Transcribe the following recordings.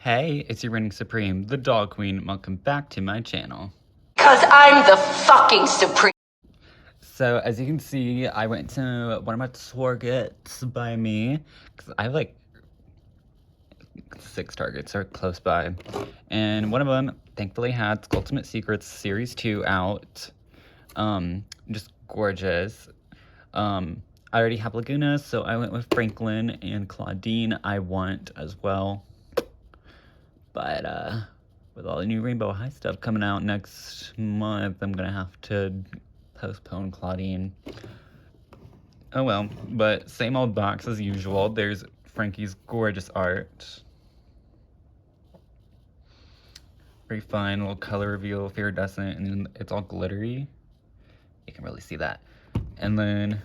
Hey, it's your reigning supreme, the Doll Queen. Welcome back to my channel. Cause I'm the fucking supreme. So, as you can see, I went to one of my Targets by me, because I have like 6 Targets are close by. And one of them, thankfully, had Ultimate Secrets Series 2 out. Just gorgeous. I already have Laguna, so I went with Franklin, and Claudine I want as well. But, with all the new Rainbow High stuff coming out next month, I'm gonna have to postpone Claudine. Oh well, but same old box as usual. There's Frankie's gorgeous art. Very fine little color reveal, Fearidescent, and it's all glittery. You can really see that. And then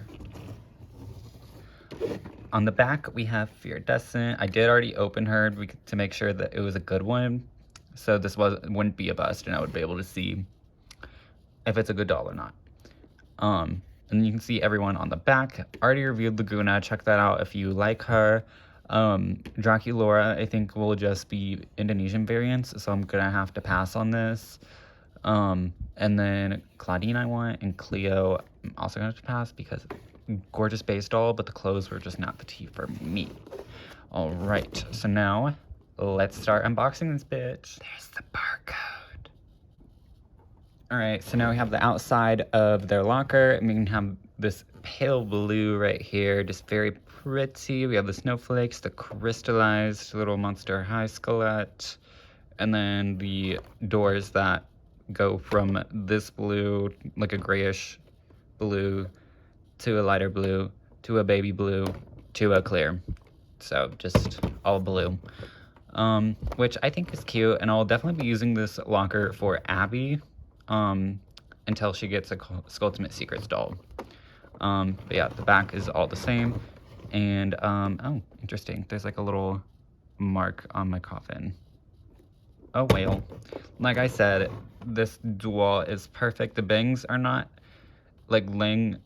on the back, we have Fearidescent. I did already open her to make sure that it was a good one. So this wouldn't be a bust, and I would be able to see if it's a good doll or not. And you can see everyone on the back. Already reviewed Laguna. Check that out if you like her. Draculaura, I think, will just be Indonesian variants, so I'm gonna have to pass on this. And then Claudine I want, and Cleo I'm also gonna have to pass because gorgeous base doll, but the clothes were just not the tea for me. All right, so now let's start unboxing this bitch. There's the barcode. All right, so now we have the outside of their locker, and we can have this pale blue right here, just very pretty. We have the snowflakes, the crystallized little Monster High Skelet, and then the doors that go from this blue, like a grayish blue, to a lighter blue, to a baby blue, to a clear. So just all blue, which I think is cute, and I'll definitely be using this locker for Abby until she gets a Ultimate Secrets doll. But yeah, the back is all the same, and oh, interesting, there's like a little mark on my coffin. Oh, whale. Like I said, this dual is perfect. The bangs are not like laying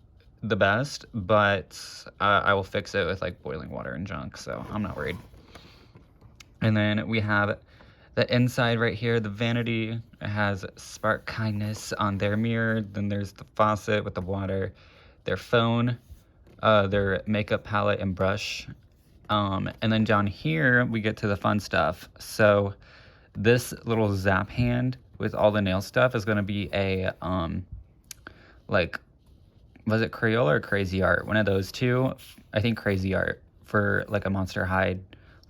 the best, but I will fix it with like boiling water and junk, so I'm not worried. And then we have the inside right here, the vanity. It has Spark Kindness on their mirror. Then there's the faucet with the water, their phone, their makeup palette and brush. And then down here, we get to the fun stuff. So this little zap hand with all the nail stuff is gonna be a, like, was it Crayola or Crazy Art? One of those two. I think Crazy Art for like a Monster High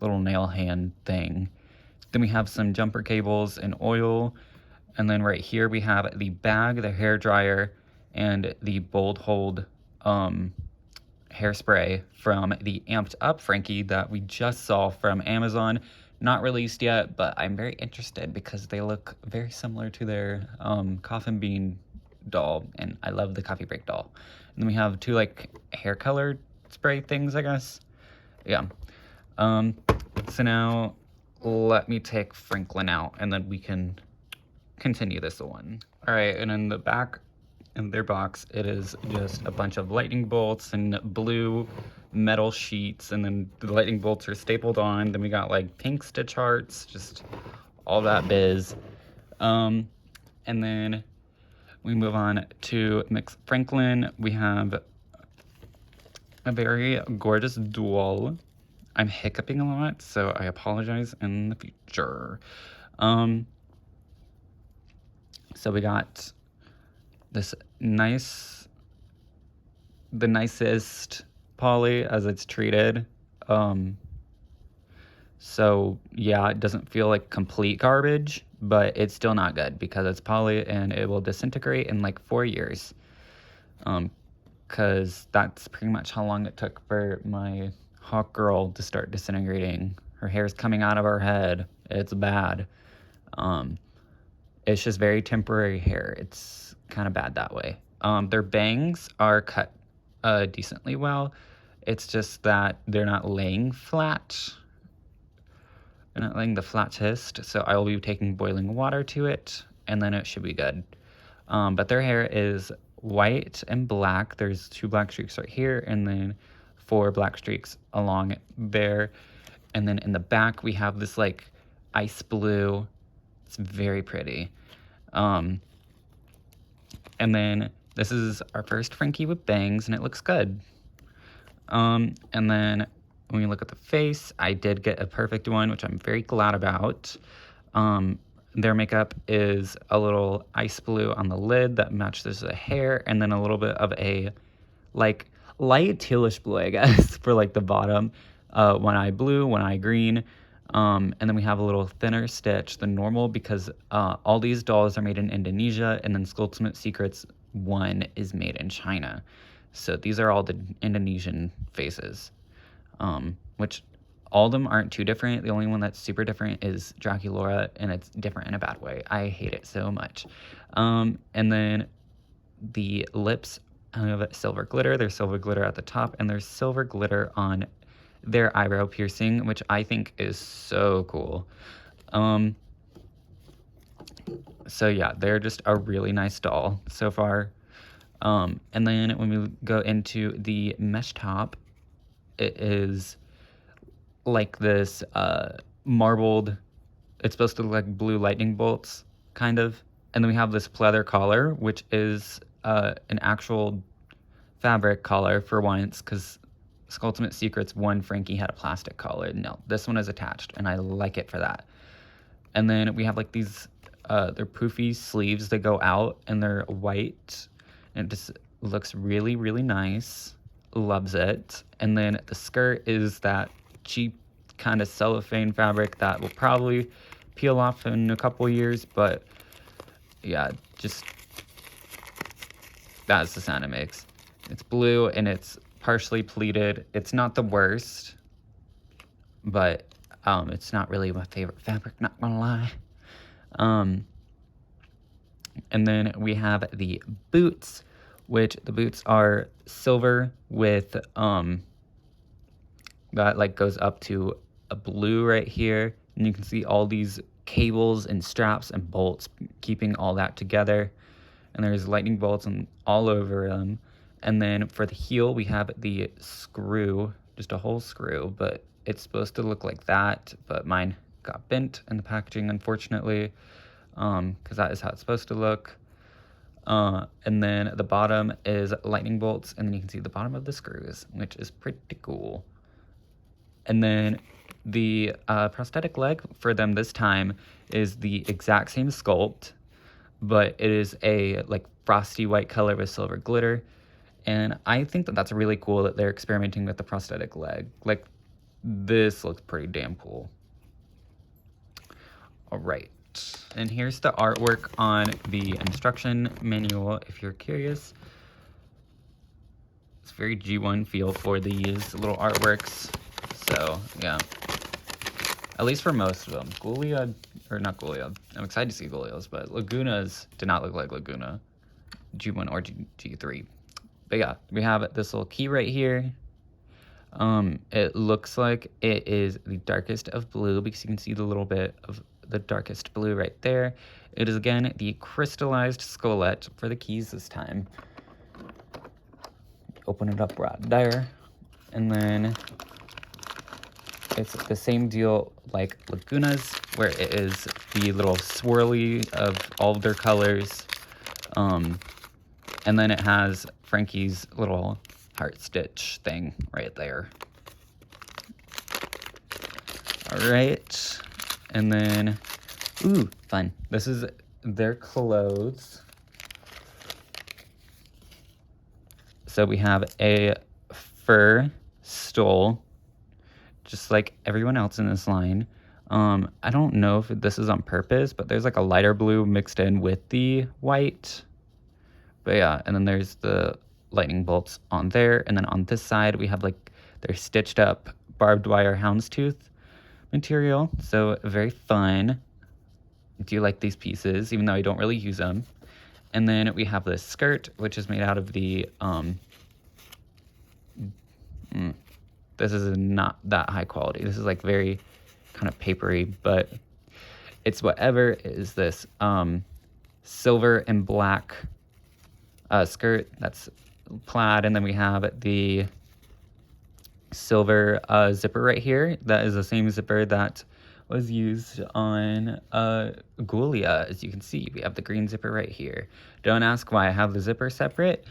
little nail hand thing. Then we have some jumper cables and oil. And then right here we have the bag, the hair dryer, and the Bold Hold hairspray from the Amped Up Frankie that we just saw from Amazon. Not released yet, but I'm very interested because they look very similar to their Coffin Bean doll, and I love the Coffee Break doll. And then we have two like hair color spray things, I guess. Yeah. So now let me take Franklin out, and then we can continue this one. All right, and in the back in their box, it is just a bunch of lightning bolts and blue metal sheets, and then the lightning bolts are stapled on. Then we got like pink stitch hearts, just all that biz. And then we move on to Mix Franklin. We have a very gorgeous dual. I'm hiccuping a lot, so I apologize in the future. So we got this the nicest poly as it's treated. So yeah, it doesn't feel like complete garbage, but it's still not good because it's poly and it will disintegrate in like 4 years. Cause that's pretty much how long it took for my hawk girl to start disintegrating. Her hair's coming out of her head. It's bad. It's just very temporary hair. It's kind of bad that way. Their bangs are cut decently well. It's just that they're not laying flat. They're not laying the flattest, so I will be taking boiling water to it, and then it should be good. But their hair is white and black. There's 2 black streaks right here, and then 4 black streaks along there. And then in the back, we have this like ice blue. It's very pretty. And then this is our first Frankie with bangs, and it looks good. And then when you look at the face, I did get a perfect one, which I'm very glad about. Their makeup is a little ice blue on the lid that matches the hair, and then a little bit of a like light tealish blue, I guess, for like the bottom. One eye blue, one eye green. And then we have a little thinner stitch than normal because all these dolls are made in Indonesia, and then Skulltimate Secrets 1 is made in China. So these are all the Indonesian faces, which all of them aren't too different. The only one that's super different is Draculaura, and it's different in a bad way. I hate it so much. And then the lips have silver glitter. There's silver glitter at the top, and there's silver glitter on their eyebrow piercing, which I think is so cool. So yeah, they're just a really nice doll so far. And then when we go into the mesh top, it is like this marbled, it's supposed to look like blue lightning bolts, kind of. And then we have this pleather collar, which is an actual fabric collar for once, because Skulltimate Secrets 1 Frankie had a plastic collar. No, this one is attached, and I like it for that. And then we have like these, they're poofy sleeves that go out, and they're white, and it just looks really, really nice. Loves it. And then the skirt is that cheap kind of cellophane fabric that will probably peel off in a couple years, but yeah, just that's the sound it makes. It's blue and it's partially pleated. It's not the worst, but it's not really my favorite fabric, not gonna lie. And then we have the boots, which the boots are silver with that like goes up to a blue right here, and you can see all these cables and straps and bolts keeping all that together, and there's lightning bolts and all over them. And then for the heel, we have the screw, just a whole screw, but it's supposed to look like that, but mine got bent in the packaging, unfortunately, because that is how it's supposed to look. And then the bottom is lightning bolts, and then you can see the bottom of the screws, which is pretty cool. And then the prosthetic leg for them this time is the exact same sculpt, but it is a like frosty white color with silver glitter. And I think that that's really cool that they're experimenting with the prosthetic leg. Like, this looks pretty damn cool. All right. And here's the artwork on the instruction manual, if you're curious. It's very G1 feel for these little artworks. So, yeah. At least for most of them. Goliad, or not Goliad. I'm excited to see Goliaths, but Lagunas did not look like Laguna. G1 or G3. But yeah, we have this little key right here. It looks like it is the darkest of blue because you can see the little bit of the darkest blue right there. It is, again, the crystallized skullet for the keys this time. Open it up right there. And then it's the same deal like Laguna's, where it is the little swirly of all of their colors. And then it has Frankie's little heart stitch thing right there. All right. And then, ooh, fun. This is their clothes. So we have a fur stole, just like everyone else in this line. I don't know if this is on purpose, but there's like a lighter blue mixed in with the white. But yeah, and then there's the lightning bolts on there. And then on this side, we have like their stitched up barbed wire houndstooth material. So very fun. I do like these pieces, even though I don't really use them. And then we have this skirt, which is made out of the, this is not that high quality. This is like very kind of papery, but it's whatever. It is this silver and black skirt that's plaid, and then we have the silver zipper right here. That is the same zipper that was used on Ghoulia. As you can see, we have the green zipper right here. Don't ask why I have the zipper separate.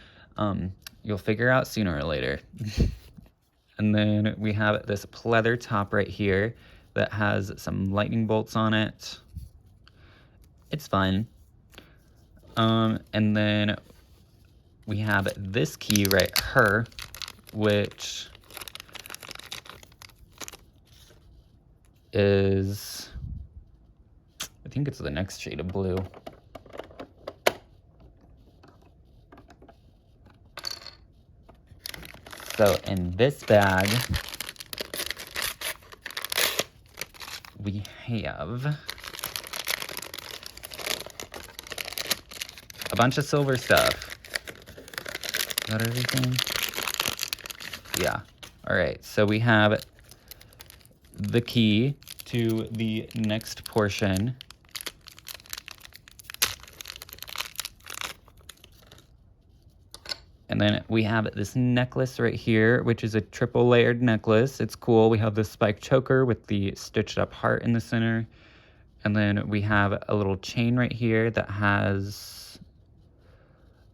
You'll figure out sooner or later. And then we have this pleather top right here that has some lightning bolts on it. It's fun. And then we have this key right here, which is, I think it's the next shade of blue. So in this bag, we have a bunch of silver stuff. Is that everything? Yeah. All right. So we have the key to the next portion. And then we have this necklace right here, which is a triple layered necklace. It's cool. We have the spike choker with the stitched up heart in the center. And then we have a little chain right here that has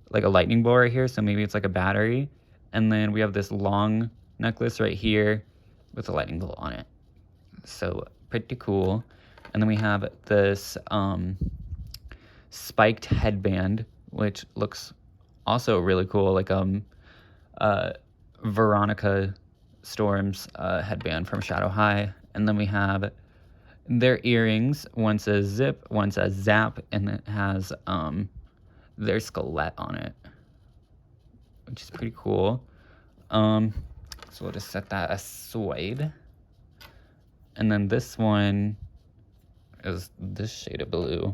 like a lightning bolt right here. So maybe it's like a battery. And then we have this long necklace right here with a lightning bolt on it. So pretty cool. And then we have this spiked headband, which looks also really cool, like Veronica Storm's headband from Shadow High. And then we have their earrings. One says zip, one says zap, and it has their skelett on it, which is pretty cool. So we'll just set that aside. And then this one is this shade of blue.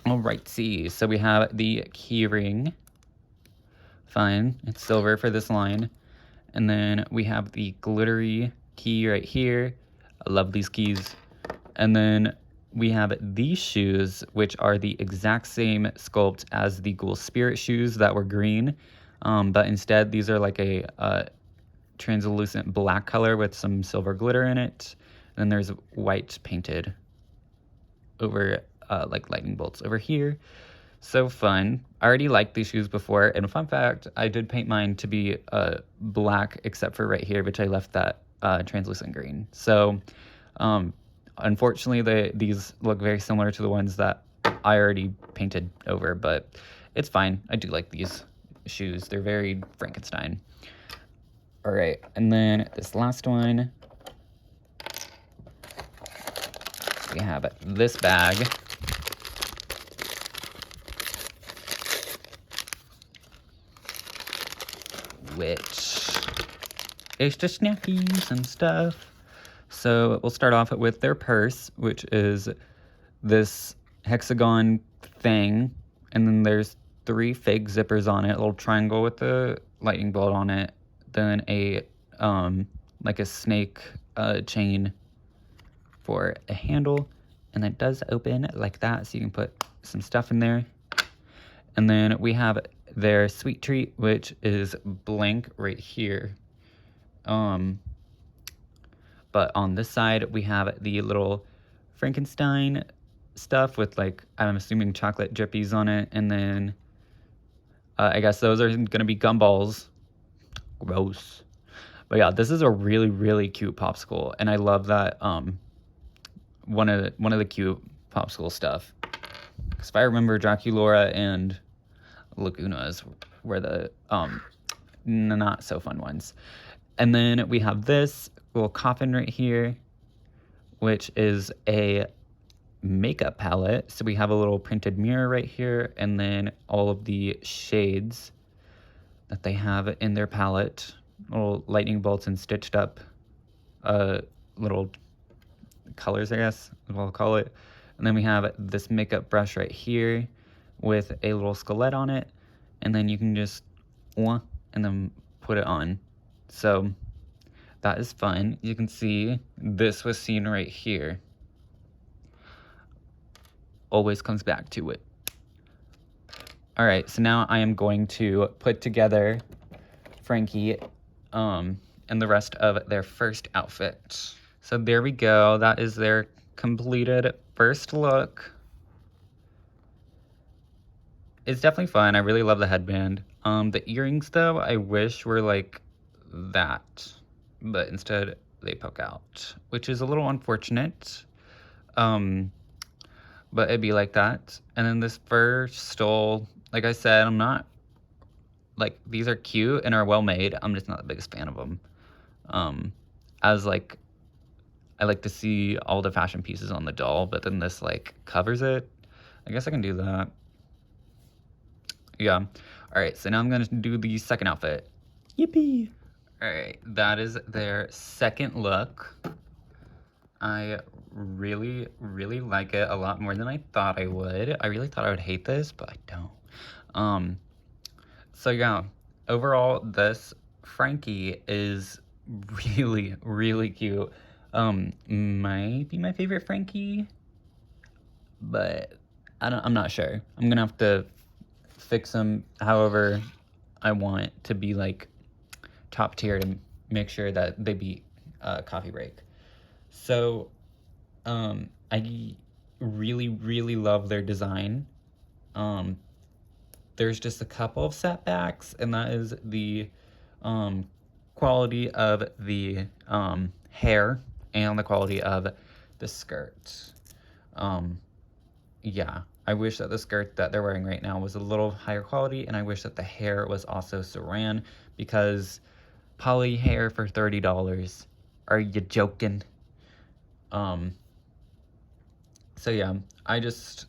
Alrighty, so we have the key ring. Fine, it's silver for this line. And then we have the glittery key right here. I love these keys. And then we have these shoes, which are the exact same sculpt as the Ghoul Spirit shoes that were green. But instead, these are like a translucent black color with some silver glitter in it. And then there's white painted over like lightning bolts over here. So fun. I already liked these shoes before, and fun fact, I did paint mine to be black except for right here, which I left that translucent green. So unfortunately these look very similar to the ones that I already painted over, but it's fine. I do like these shoes. They're very Frankenstein. All right, and then this last one, we have this bag. Which is just snackies and stuff. So we'll start off with their purse, which is this hexagon thing. And then there's 3 fake zippers on it, a little triangle with the lightning bolt on it. Then a, like a snake chain for a handle. And it does open like that, so you can put some stuff in there. And then we have their sweet treat, which is blank right here. But on this side, we have the little Frankenstein stuff with, like, I'm assuming chocolate drippies on it. And then I guess those are gonna be gumballs. Gross. But yeah, this is a really, really cute popsicle. And I love that one of the cute popsicle stuff. Because if I remember, Draculaura and Lagunas were the not so fun ones. And then we have this little coffin right here, which is a makeup palette. So we have a little printed mirror right here, and then all of the shades that they have in their palette, little lightning bolts and stitched up little colors, I guess is what I'll call it. And then we have this makeup brush right here with a little skelett on it, and then you can just and then put it on. So that is fun. You can see this was seen right here. always comes back to it. All right, so now I am going to put together Frankie and the rest of their first outfit. So there we go. That is their completed first look. It's definitely fun. I really love the headband. The earrings, though, I wish were like that, but instead they poke out, which is a little unfortunate. But it'd be like that. And then this fur stole, like I said, I'm not, like, these are cute and are well made. I'm just not the biggest fan of them. As like, I like to see all the fashion pieces on the doll, but then this like covers it. I guess I can do that. Yeah. All right, so now I'm gonna do the second outfit. Yippee! All right, that is their second look. I really, really like it a lot more than I thought I would. I really thought I would hate this, but I don't. So yeah, overall, this Frankie is really, really cute. Might be my favorite Frankie, but I'm not sure. I'm gonna have to fix them however I want to be like top tier to make sure that they beat Coffee Break. So I really, really love their design. There's just a couple of setbacks, and that is the quality of the hair and the quality of the skirt. Yeah, I wish that the skirt that they're wearing right now was a little higher quality, and I wish that the hair was also Saran, because poly hair for $30. Are you joking? So yeah, I just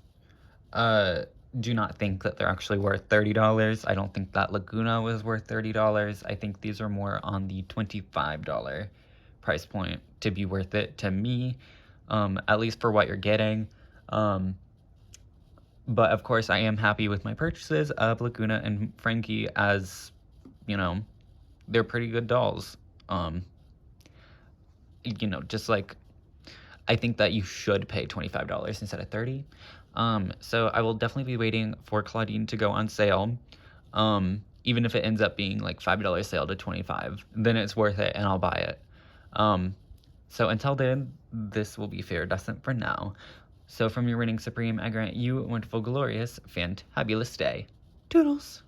do not think that they're actually worth $30. I don't think that Laguna was worth $30. I think these are more on the $25 price point to be worth it to me, at least for what you're getting. But of course, I am happy with my purchases of Laguna and Frankie, as, you know, they're pretty good dolls. You know, just like, I think that you should pay $25 instead of $30. So I will definitely be waiting for Claudine to go on sale. Even if it ends up being like $5 sale to $25, then it's worth it and I'll buy it. So until then, this will be Fearidescent for now. So from your reigning supreme, I grant you a wonderful, glorious, fantabulous day. Toodles!